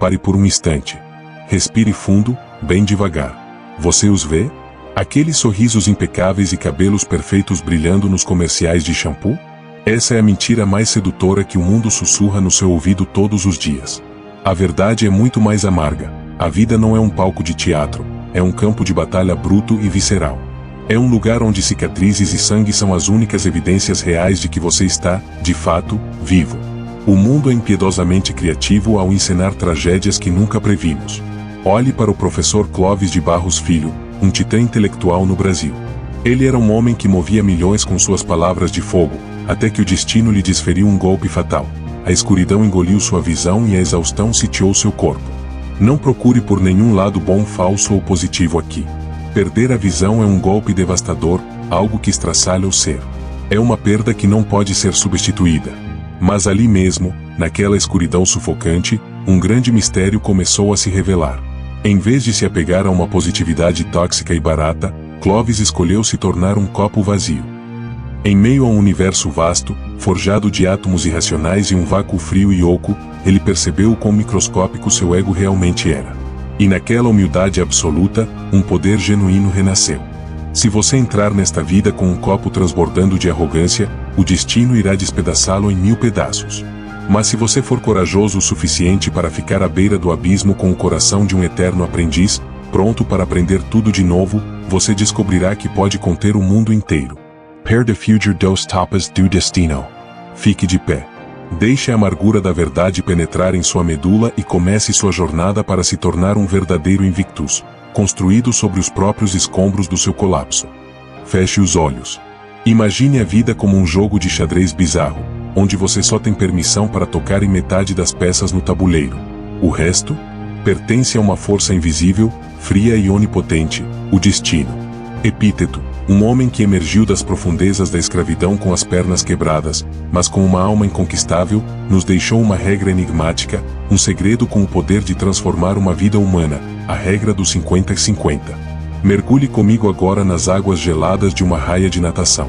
Pare por um instante. Respire fundo, bem devagar. Você os vê? Aqueles sorrisos impecáveis e cabelos perfeitos brilhando nos comerciais de shampoo? Essa é a mentira mais sedutora que o mundo sussurra no seu ouvido todos os dias. A verdade é muito mais amarga. A vida não é um palco de teatro, é um campo de batalha bruto e visceral. É um lugar onde cicatrizes e sangue são as únicas evidências reais de que você está, de fato, vivo. O mundo é impiedosamente criativo ao encenar tragédias que nunca previmos. Olhe para o professor Clóvis de Barros Filho, um titã intelectual no Brasil. Ele era um homem que movia milhões com suas palavras de fogo, até que o destino lhe desferiu um golpe fatal. A escuridão engoliu sua visão e a exaustão sitiou seu corpo. Não procure por nenhum lado bom, falso ou positivo aqui. Perder a visão é um golpe devastador, algo que estraçalha o ser. É uma perda que não pode ser substituída. Mas ali mesmo, naquela escuridão sufocante, um grande mistério começou a se revelar. Em vez de se apegar a uma positividade tóxica e barata, Clóvis escolheu se tornar um copo vazio. Em meio a um universo vasto, forjado de átomos irracionais e um vácuo frio e oco, ele percebeu o quão microscópico seu ego realmente era. E naquela humildade absoluta, um poder genuíno renasceu. Se você entrar nesta vida com um copo transbordando de arrogância, o destino irá despedaçá-lo em 1000 pedaços. Mas se você for corajoso o suficiente para ficar à beira do abismo com o coração de um eterno aprendiz, pronto para aprender tudo de novo, você descobrirá que pode conter o mundo inteiro. Per the future dos tapas do destino. Fique de pé. Deixe a amargura da verdade penetrar em sua medula e comece sua jornada para se tornar um verdadeiro invictus, construído sobre os próprios escombros do seu colapso. Feche os olhos. Imagine a vida como um jogo de xadrez bizarro, onde você só tem permissão para tocar em metade das peças no tabuleiro. O resto pertence a uma força invisível, fria e onipotente, o destino. Epíteto, um homem que emergiu das profundezas da escravidão com as pernas quebradas, mas com uma alma inconquistável, nos deixou uma regra enigmática, um segredo com o poder de transformar uma vida humana, a regra dos 50-50. Mergulhe comigo agora nas águas geladas de uma raia de natação.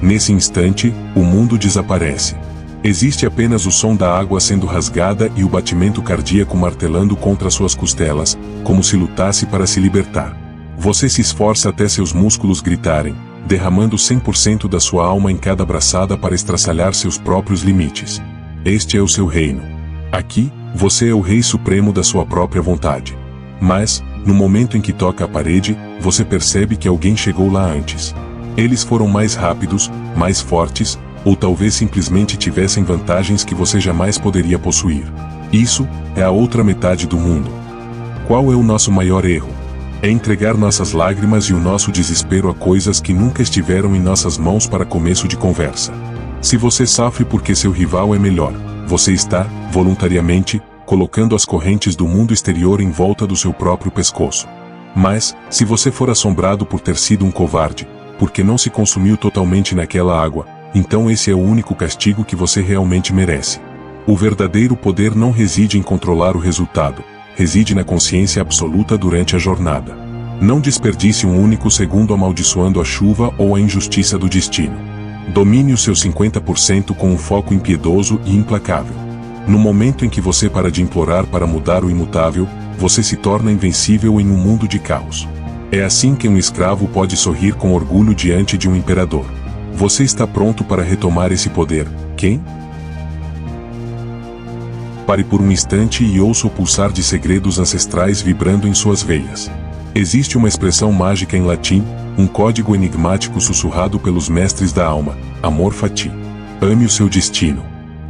Nesse instante, o mundo desaparece. Existe apenas o som da água sendo rasgada e o batimento cardíaco martelando contra suas costelas, como se lutasse para se libertar. Você se esforça até seus músculos gritarem, derramando 100% da sua alma em cada braçada para estraçalhar seus próprios limites. Este é o seu reino. Aqui, você é o rei supremo da sua própria vontade. Mas, no momento em que toca a parede, você percebe que alguém chegou lá antes. Eles foram mais rápidos, mais fortes, ou talvez simplesmente tivessem vantagens que você jamais poderia possuir. Isso é a outra metade do mundo. Qual é o nosso maior erro? É entregar nossas lágrimas e o nosso desespero a coisas que nunca estiveram em nossas mãos para começo de conversa. Se você sofre porque seu rival é melhor, você está, voluntariamente, colocando as correntes do mundo exterior em volta do seu próprio pescoço. Mas, se você for assombrado por ter sido um covarde, porque não se consumiu totalmente naquela água, então esse é o único castigo que você realmente merece. O verdadeiro poder não reside em controlar o resultado, reside na consciência absoluta durante a jornada. Não desperdice um único segundo amaldiçoando a chuva ou a injustiça do destino. Domine o seu 50% com um foco impiedoso e implacável. No momento em que você para de implorar para mudar o imutável, você se torna invencível em um mundo de caos. É assim que um escravo pode sorrir com orgulho diante de um imperador. Você está pronto para retomar esse poder, quem? Pare por um instante e ouça o pulsar de segredos ancestrais vibrando em suas veias. Existe uma expressão mágica em latim, um código enigmático sussurrado pelos mestres da alma, amor fati. Ame o seu destino.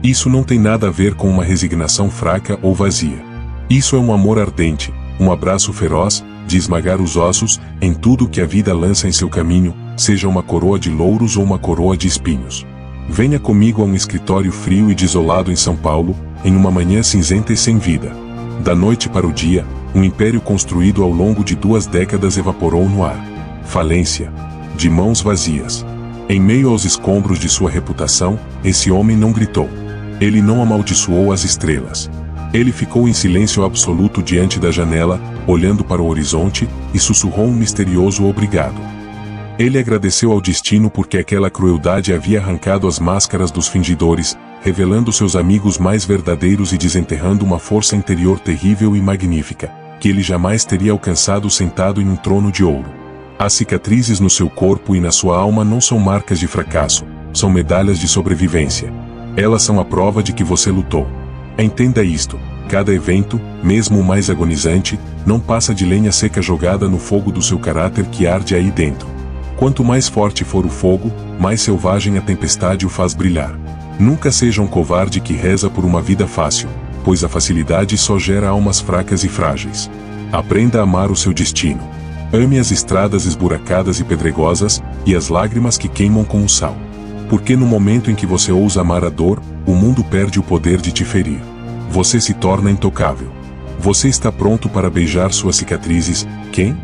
Isso não tem nada a ver com uma resignação fraca ou vazia. Isso é um amor ardente, um abraço feroz, de esmagar os ossos, em tudo que a vida lança em seu caminho, seja uma coroa de louros ou uma coroa de espinhos. Venha comigo a um escritório frio e desolado em São Paulo, em uma manhã cinzenta e sem vida. Da noite para o dia, um império construído ao longo de 2 décadas evaporou no ar. Falência. De mãos vazias. Em meio aos escombros de sua reputação, esse homem não gritou. Ele não amaldiçoou as estrelas. Ele ficou em silêncio absoluto diante da janela, olhando para o horizonte, e sussurrou um misterioso obrigado. Ele agradeceu ao destino porque aquela crueldade havia arrancado as máscaras dos fingidores, revelando seus amigos mais verdadeiros e desenterrando uma força interior terrível e magnífica, que ele jamais teria alcançado sentado em um trono de ouro. As cicatrizes no seu corpo e na sua alma não são marcas de fracasso, são medalhas de sobrevivência. Elas são a prova de que você lutou. Entenda isto: cada evento, mesmo o mais agonizante, não passa de lenha seca jogada no fogo do seu caráter que arde aí dentro. Quanto mais forte for o fogo, mais selvagem a tempestade o faz brilhar. Nunca seja um covarde que reza por uma vida fácil, pois a facilidade só gera almas fracas e frágeis. Aprenda a amar o seu destino. Ame as estradas esburacadas e pedregosas, e as lágrimas que queimam como sal. Porque no momento em que você ousa amar a dor, o mundo perde o poder de te ferir. Você se torna intocável. Você está pronto para beijar suas cicatrizes, quem?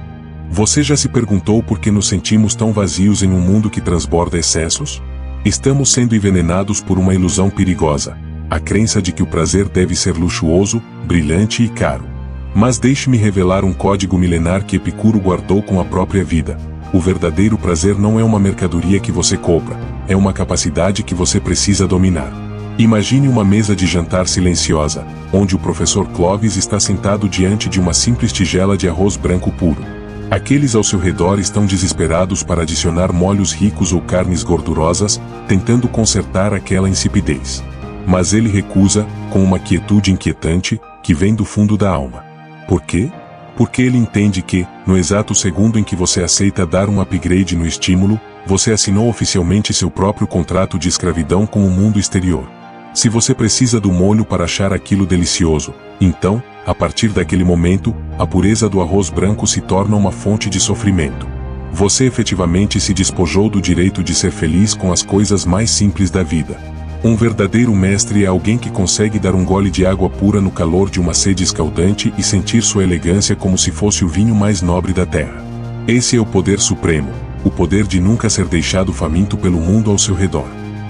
Você já se perguntou por que nos sentimos tão vazios em um mundo que transborda excessos? Estamos sendo envenenados por uma ilusão perigosa, a crença de que o prazer deve ser luxuoso, brilhante e caro. Mas deixe-me revelar um código milenar que Epicuro guardou com a própria vida. O verdadeiro prazer não é uma mercadoria que você compra, é uma capacidade que você precisa dominar. Imagine uma mesa de jantar silenciosa, onde o professor Clovis está sentado diante de uma simples tigela de arroz branco puro. Aqueles ao seu redor estão desesperados para adicionar molhos ricos ou carnes gordurosas, tentando consertar aquela insipidez. Mas ele recusa, com uma quietude inquietante, que vem do fundo da alma. Por quê? Porque ele entende que, no exato segundo em que você aceita dar um upgrade no estímulo, você assinou oficialmente seu próprio contrato de escravidão com o mundo exterior. Se você precisa do molho para achar aquilo delicioso, então, a partir daquele momento, a pureza do arroz branco se torna uma fonte de sofrimento. Você efetivamente se despojou do direito de ser feliz com as coisas mais simples da vida. Um verdadeiro mestre é alguém que consegue dar um gole de água pura no calor de uma sede escaldante e sentir sua elegância como se fosse o vinho mais nobre da terra. Esse é o poder supremo, o poder de nunca ser deixado faminto pelo mundo ao seu redor.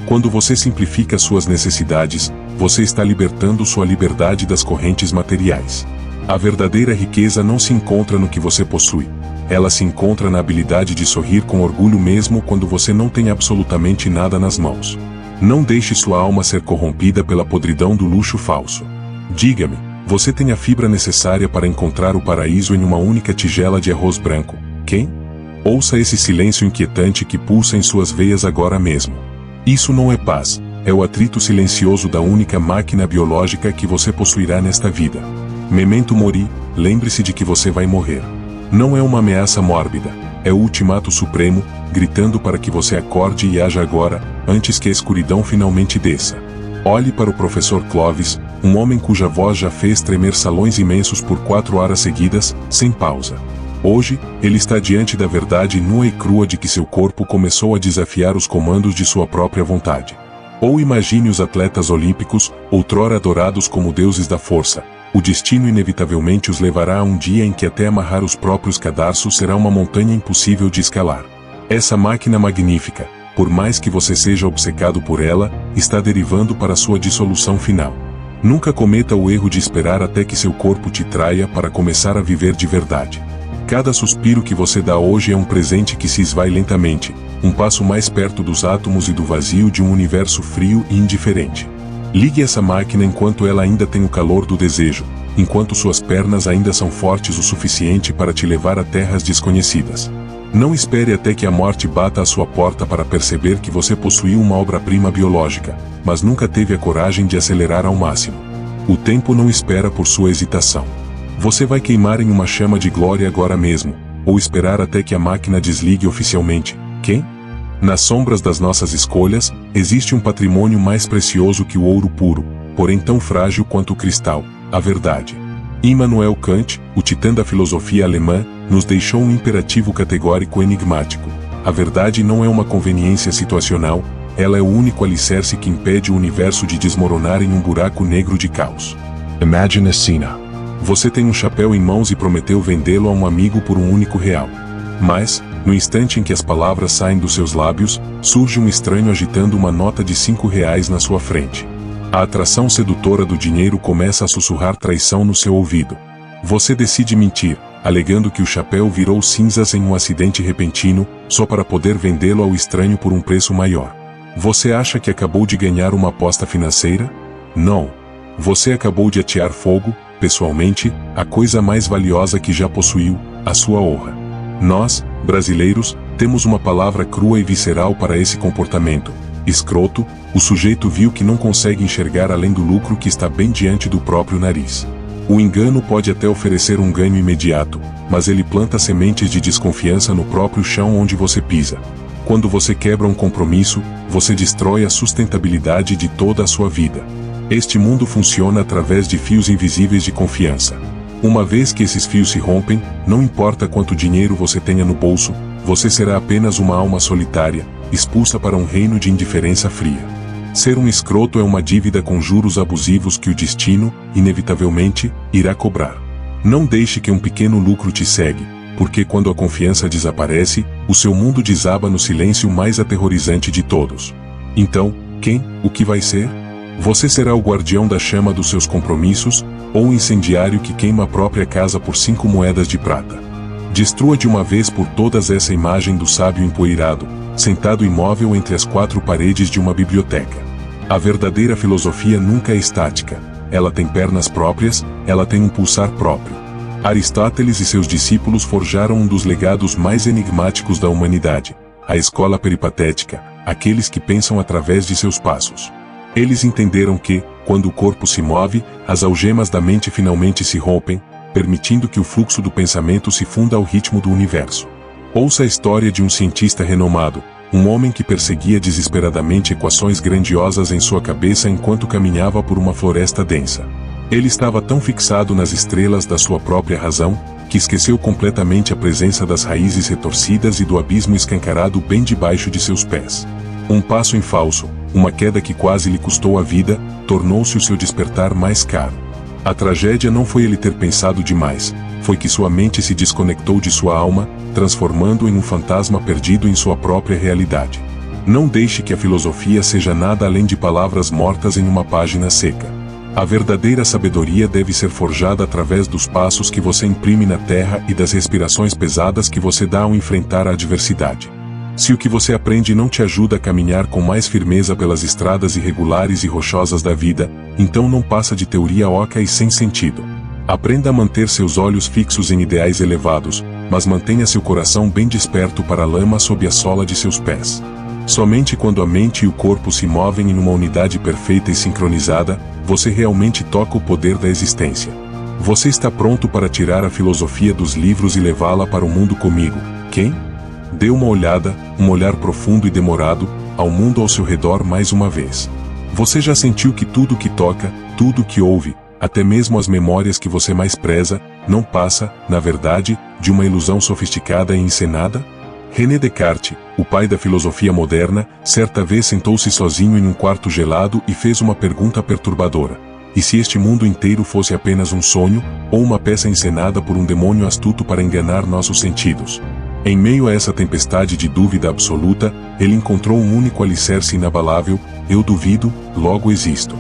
Quando você simplifica suas necessidades, você está libertando sua liberdade das correntes materiais. A verdadeira riqueza não se encontra no que você possui. Ela se encontra na habilidade de sorrir com orgulho mesmo quando você não tem absolutamente nada nas mãos. Não deixe sua alma ser corrompida pela podridão do luxo falso. Diga-me, você tem a fibra necessária para encontrar o paraíso em uma única tigela de arroz branco, quem? Ouça esse silêncio inquietante que pulsa em suas veias agora mesmo. Isso não é paz, é o atrito silencioso da única máquina biológica que você possuirá nesta vida. Memento mori, lembre-se de que você vai morrer. Não é uma ameaça mórbida, é o ultimato supremo, gritando para que você acorde e haja agora, antes que a escuridão finalmente desça. Olhe para o professor Clovis, um homem cuja voz já fez tremer salões imensos por 4 horas seguidas, sem pausa. Hoje, ele está diante da verdade nua e crua de que seu corpo começou a desafiar os comandos de sua própria vontade. Ou imagine os atletas olímpicos, outrora adorados como deuses da força. O destino inevitavelmente os levará a um dia em que até amarrar os próprios cadarços será uma montanha impossível de escalar. Essa máquina magnífica, por mais que você seja obcecado por ela, está derivando para sua dissolução final. Nunca cometa o erro de esperar até que seu corpo te traia para começar a viver de verdade. Cada suspiro que você dá hoje é um presente que se esvai lentamente, um passo mais perto dos átomos e do vazio de um universo frio e indiferente. Ligue essa máquina enquanto ela ainda tem o calor do desejo, enquanto suas pernas ainda são fortes o suficiente para te levar a terras desconhecidas. Não espere até que a morte bata à sua porta para perceber que você possuiu uma obra-prima biológica, mas nunca teve a coragem de acelerar ao máximo. O tempo não espera por sua hesitação. Você vai queimar em uma chama de glória agora mesmo, ou esperar até que a máquina desligue oficialmente, quem? Nas sombras das nossas escolhas, existe um patrimônio mais precioso que o ouro puro, porém tão frágil quanto o cristal, a verdade. Immanuel Kant, o titã da filosofia alemã, nos deixou um imperativo categórico enigmático. A verdade não é uma conveniência situacional, ela é o único alicerce que impede o universo de desmoronar em um buraco negro de caos. Imagine a cena. Você tem um chapéu em mãos e prometeu vendê-lo a um amigo por um único real. Mas, no instante em que as palavras saem dos seus lábios, surge um estranho agitando uma nota de 5 reais na sua frente. A atração sedutora do dinheiro começa a sussurrar traição no seu ouvido. Você decide mentir, alegando que o chapéu virou cinzas em um acidente repentino, só para poder vendê-lo ao estranho por um preço maior. Você acha que acabou de ganhar uma aposta financeira? Não. Você acabou de atear fogo, pessoalmente, a coisa mais valiosa que já possuiu, a sua honra. Nós, brasileiros, temos uma palavra crua e visceral para esse comportamento. Escroto. O sujeito viu que não consegue enxergar além do lucro que está bem diante do próprio nariz. O engano pode até oferecer um ganho imediato, mas ele planta sementes de desconfiança no próprio chão onde você pisa. Quando você quebra um compromisso, você destrói a sustentabilidade de toda a sua vida. Este mundo funciona através de fios invisíveis de confiança. Uma vez que esses fios se rompem, não importa quanto dinheiro você tenha no bolso, você será apenas uma alma solitária, expulsa para um reino de indiferença fria. Ser um escroto é uma dívida com juros abusivos que o destino, inevitavelmente, irá cobrar. Não deixe que um pequeno lucro te cegue, porque quando a confiança desaparece, o seu mundo desaba no silêncio mais aterrorizante de todos. Então, o que vai ser? Você será o guardião da chama dos seus compromissos, ou o incendiário que queima a própria casa por 5 moedas de prata. Destrua de uma vez por todas essa imagem do sábio empoeirado, sentado imóvel entre as 4 paredes de uma biblioteca. A verdadeira filosofia nunca é estática. Ela tem pernas próprias, ela tem um pulsar próprio. Aristóteles e seus discípulos forjaram um dos legados mais enigmáticos da humanidade, a escola peripatética, aqueles que pensam através de seus passos. Eles entenderam que, quando o corpo se move, as algemas da mente finalmente se rompem, permitindo que o fluxo do pensamento se funda ao ritmo do universo. Ouça a história de um cientista renomado, um homem que perseguia desesperadamente equações grandiosas em sua cabeça enquanto caminhava por uma floresta densa. Ele estava tão fixado nas estrelas da sua própria razão, que esqueceu completamente a presença das raízes retorcidas e do abismo escancarado bem debaixo de seus pés. Um passo em falso, uma queda que quase lhe custou a vida, tornou-se o seu despertar mais caro. A tragédia não foi ele ter pensado demais, foi que sua mente se desconectou de sua alma, transformando-o em um fantasma perdido em sua própria realidade. Não deixe que a filosofia seja nada além de palavras mortas em uma página seca. A verdadeira sabedoria deve ser forjada através dos passos que você imprime na terra e das respirações pesadas que você dá ao enfrentar a adversidade. Se o que você aprende não te ajuda a caminhar com mais firmeza pelas estradas irregulares e rochosas da vida, então não passa de teoria oca e sem sentido. Aprenda a manter seus olhos fixos em ideais elevados, mas mantenha seu coração bem desperto para a lama sob a sola de seus pés. Somente quando a mente e o corpo se movem em uma unidade perfeita e sincronizada, você realmente toca o poder da existência. Você está pronto para tirar a filosofia dos livros e levá-la para o mundo comigo? Dê uma olhada, um olhar profundo e demorado, ao mundo ao seu redor mais uma vez. Você já sentiu que tudo que toca, tudo que ouve, até mesmo as memórias que você mais preza, não passa, na verdade, de uma ilusão sofisticada e encenada? René Descartes, o pai da filosofia moderna, certa vez sentou-se sozinho em um quarto gelado e fez uma pergunta perturbadora. E se este mundo inteiro fosse apenas um sonho, ou uma peça encenada por um demônio astuto para enganar nossos sentidos? Em meio a essa tempestade de dúvida absoluta, ele encontrou um único alicerce inabalável: eu duvido, logo existo.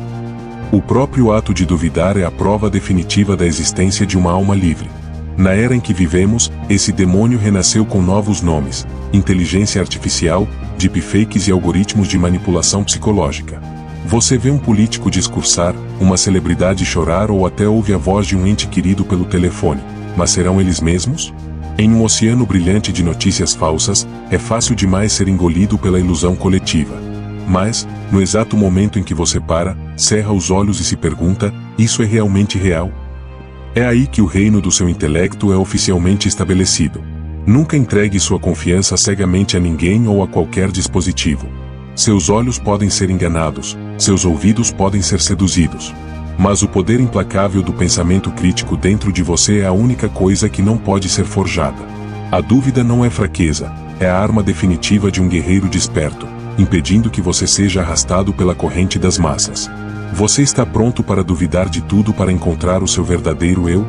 O próprio ato de duvidar é a prova definitiva da existência de uma alma livre. Na era em que vivemos, esse demônio renasceu com novos nomes: inteligência artificial, deepfakes e algoritmos de manipulação psicológica. Você vê um político discursar, uma celebridade chorar ou até ouve a voz de um ente querido pelo telefone, mas serão eles mesmos? Em um oceano brilhante de notícias falsas, é fácil demais ser engolido pela ilusão coletiva. Mas, no exato momento em que você para, cerra os olhos e se pergunta: isso é realmente real? É aí que o reino do seu intelecto é oficialmente estabelecido. Nunca entregue sua confiança cegamente a ninguém ou a qualquer dispositivo. Seus olhos podem ser enganados, seus ouvidos podem ser seduzidos. Mas o poder implacável do pensamento crítico dentro de você é a única coisa que não pode ser forjada. A dúvida não é fraqueza, é a arma definitiva de um guerreiro desperto, impedindo que você seja arrastado pela corrente das massas. Você está pronto para duvidar de tudo para encontrar o seu verdadeiro eu?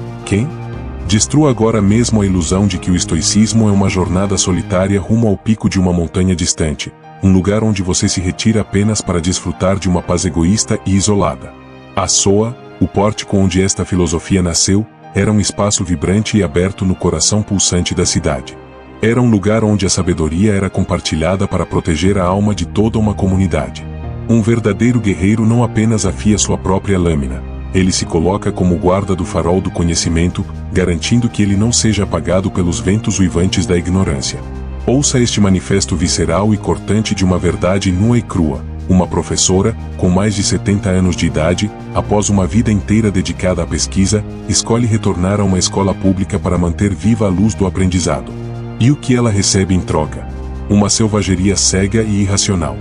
Destrua agora mesmo a ilusão de que o estoicismo é uma jornada solitária rumo ao pico de uma montanha distante, um lugar onde você se retira apenas para desfrutar de uma paz egoísta e isolada. A Soa, o pórtico onde esta filosofia nasceu, era um espaço vibrante e aberto no coração pulsante da cidade. Era um lugar onde a sabedoria era compartilhada para proteger a alma de toda uma comunidade. Um verdadeiro guerreiro não apenas afia sua própria lâmina, ele se coloca como guarda do farol do conhecimento, garantindo que ele não seja apagado pelos ventos uivantes da ignorância. Ouça este manifesto visceral e cortante de uma verdade nua e crua. Uma professora, com mais de 70 anos de idade, após uma vida inteira dedicada à pesquisa, escolhe retornar a uma escola pública para manter viva a luz do aprendizado. E o que ela recebe em troca? Uma selvageria cega e irracional.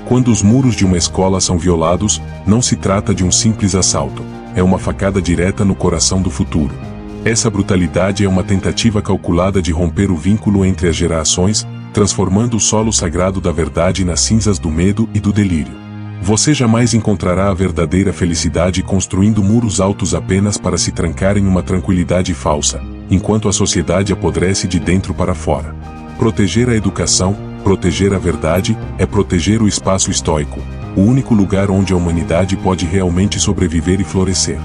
Quando os muros de uma escola são violados, não se trata de um simples assalto, é uma facada direta no coração do futuro. Essa brutalidade é uma tentativa calculada de romper o vínculo entre as gerações, transformando o solo sagrado da verdade nas cinzas do medo e do delírio. Você jamais encontrará a verdadeira felicidade construindo muros altos apenas para se trancar em uma tranquilidade falsa, enquanto a sociedade apodrece de dentro para fora. Proteger a educação, proteger a verdade, é proteger o espaço estoico, o único lugar onde a humanidade pode realmente sobreviver e florescer.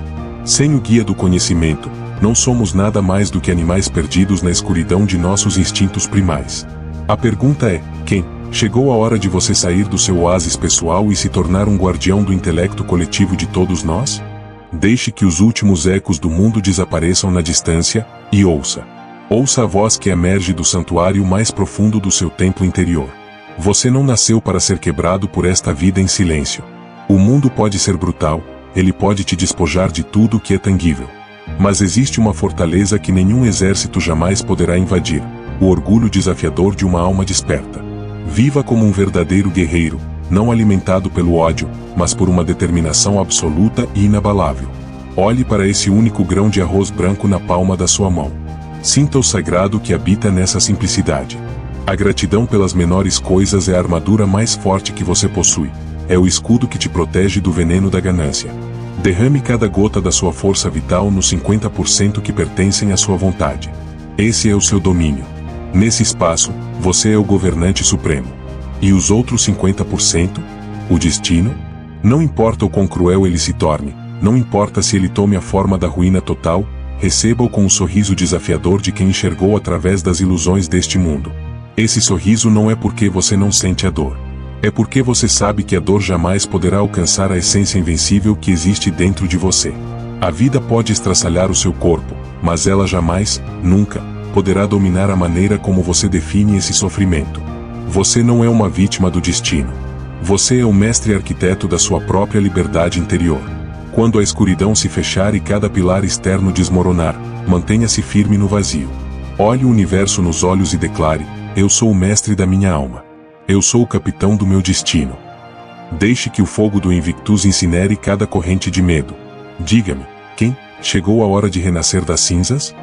Sem o guia do conhecimento, não somos nada mais do que animais perdidos na escuridão de nossos instintos primais. A pergunta é, quem? Chegou a hora de você sair do seu oásis pessoal e se tornar um guardião do intelecto coletivo de todos nós? Deixe que os últimos ecos do mundo desapareçam na distância, e ouça. Ouça a voz que emerge do santuário mais profundo do seu templo interior. Você não nasceu para ser quebrado por esta vida em silêncio. O mundo pode ser brutal, ele pode te despojar de tudo que é tangível. Mas existe uma fortaleza que nenhum exército jamais poderá invadir, o orgulho desafiador de uma alma desperta. Viva como um verdadeiro guerreiro, não alimentado pelo ódio, mas por uma determinação absoluta e inabalável. Olhe para esse único grão de arroz branco na palma da sua mão. Sinta o sagrado que habita nessa simplicidade. A gratidão pelas menores coisas é a armadura mais forte que você possui. É o escudo que te protege do veneno da ganância. Derrame cada gota da sua força vital nos 50% que pertencem à sua vontade. Esse é o seu domínio. Nesse espaço, você é o governante supremo. E os outros 50%? O destino? Não importa o quão cruel ele se torne, não importa se ele tome a forma da ruína total, receba-o com o sorriso desafiador de quem enxergou através das ilusões deste mundo. Esse sorriso não é porque você não sente a dor. É porque você sabe que a dor jamais poderá alcançar a essência invencível que existe dentro de você. A vida pode estraçalhar o seu corpo, mas ela jamais, nunca, poderá dominar a maneira como você define esse sofrimento. Você não é uma vítima do destino. Você é o mestre arquiteto da sua própria liberdade interior. Quando a escuridão se fechar e cada pilar externo desmoronar, mantenha-se firme no vazio. Olhe o universo nos olhos e declare: eu sou o mestre da minha alma. Eu sou o capitão do meu destino. Deixe que o fogo do Invictus incinere cada corrente de medo. Diga-me, quem? Chegou a hora de renascer das cinzas?